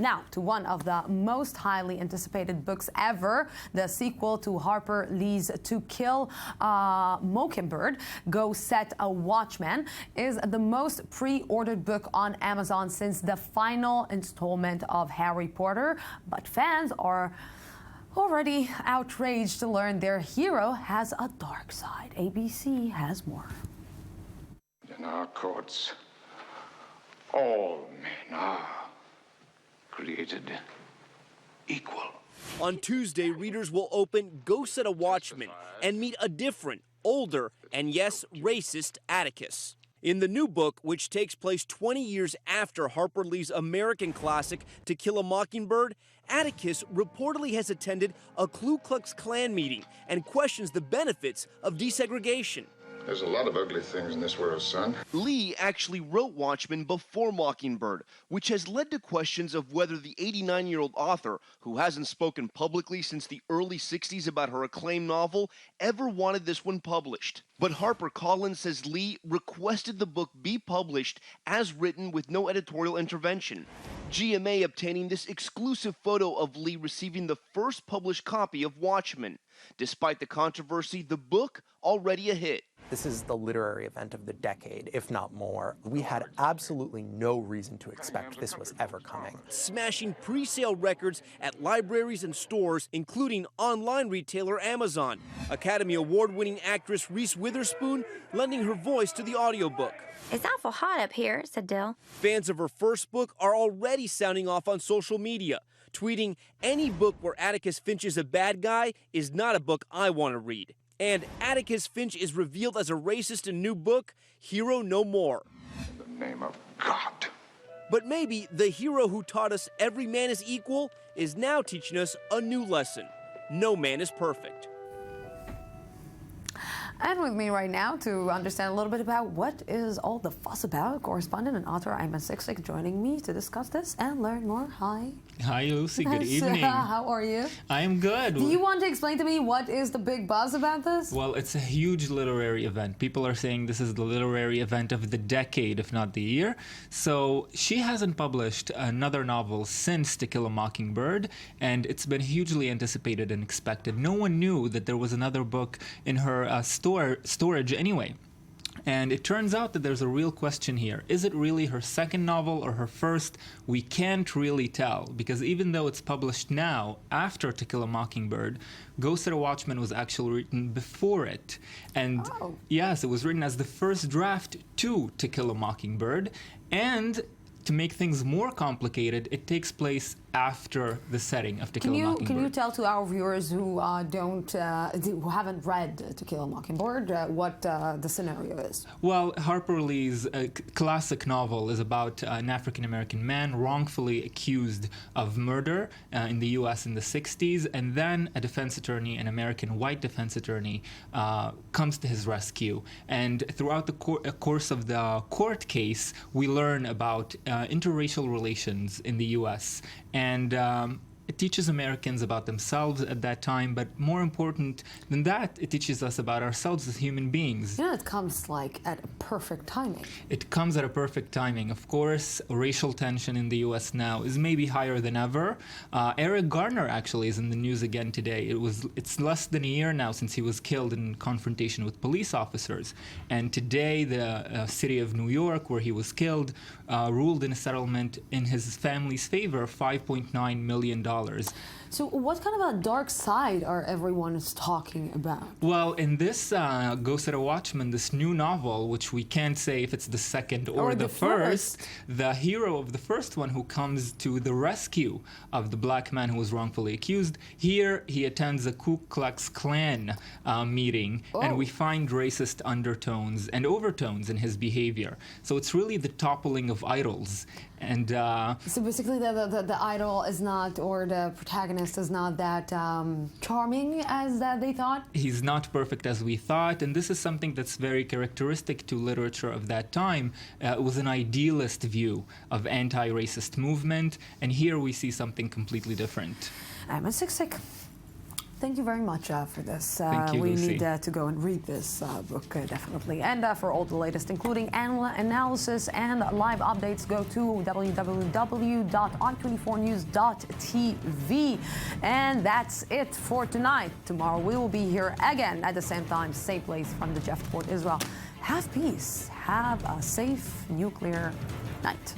Now, to one of the most highly anticipated books ever, the sequel to Harper Lee's To Kill a Mockingbird, Go Set a Watchman, is the most pre-ordered book on Amazon since the final installment of Harry Potter. But fans are already outraged to learn their hero has a dark side. ABC has more. In our courts, all men are created equal. On Tuesday, readers will open Go Set a Watchman and meet a different, older, and yes, racist Atticus. In the new book, which takes place 20 years after Harper Lee's American classic To Kill a Mockingbird, Atticus reportedly has attended a Ku Klux Klan meeting and questions the benefits of desegregation. There's a lot of ugly things in this world, son. Lee actually wrote Watchmen before Mockingbird, which has led to questions of whether the 89-year-old author, who hasn't spoken publicly since the early 60s about her acclaimed novel, ever wanted this one published. But HarperCollins says Lee requested the book be published as written with no editorial intervention. GMA obtaining this exclusive photo of Lee receiving the first published copy of Watchmen. Despite the controversy, the book already a hit. This is the literary event of the decade, if not more. We had absolutely no reason to expect this was ever coming. Smashing pre-sale records at libraries and stores, including online retailer Amazon. Academy Award-winning actress Reese Witherspoon lending her voice to the audiobook. It's awful hot up here, said Dill. Fans of her first book are already sounding off on social media, tweeting, "Any book where Atticus Finch is a bad guy is not a book I want to read." And Atticus Finch is revealed as a racist in new book, Hero No More. In the name of God. But maybe the hero who taught us every man is equal is now teaching us a new lesson. No man is perfect. And with me right now to understand a little bit about what is all the fuss about, correspondent and author Ayman Sikseck joining me to discuss this and learn more. Hi. Hi, Lucy. Good evening. How are you? I am good. Do you want to explain to me what is the big buzz about this? Well, it's a huge literary event. People are saying this is the literary event of the decade, if not the year. So she hasn't published another novel since To Kill a Mockingbird, and it's been hugely anticipated and expected. No one knew that there was another book in her storage anyway. And it turns out that there's a real question here. Is it really her second novel or her first? We can't really tell, because even though it's published now, after To Kill a Mockingbird, Go Set a Watchman was actually written before it. And yes, it was written as the first draft to Kill a Mockingbird. And to make things more complicated, it takes place after the setting of To Kill a Mockingbird. Can you tell to our viewers who who haven't read To Kill a Mockingbird what the scenario is? Well, Harper Lee's classic novel is about an African-American man wrongfully accused of murder in the U.S. in the 60s, and then a defense attorney, an American white defense attorney, comes to his rescue. And throughout the course of the court case, we learn about interracial relations in the U.S. And it teaches Americans about themselves at that time, but more important than that, it teaches us about ourselves as human beings. You know, it comes like at a perfect timing. It comes at a perfect timing. Of course, racial tension in the U.S. now is maybe higher than ever. Eric Garner actually is in the news again today. It's less than a year now since he was killed in confrontation with police officers. And today, the city of New York, where he was killed, ruled in a settlement in his family's favor, $5.9 million. So what kind of a dark side are everyone is talking about? Well, in this Go Set a Watchman, this new novel, which we can't say if it's the second or the first, the hero of the first one who comes to the rescue of the black man who was wrongfully accused, here he attends a Ku Klux Klan meeting, and we find racist undertones and overtones in his behavior. So it's really the toppling of idols. And so basically the idol is not, or the protagonist is not that charming as they thought? He's not perfect as we thought, and this is something that's very characteristic to literature of that time. It was an idealist view of anti-racist movement, and here we see something completely different. Ayman Sikseck, Thank you very much for this. Thank you, we Lucy. need to go and read this book, definitely. And for all the latest, including analysis and live updates, go to www.i24news.tv. And that's it for tonight. Tomorrow we will be here again at the same time, same place from the Jaffa Port, Israel. Have peace. Have a safe nuclear night.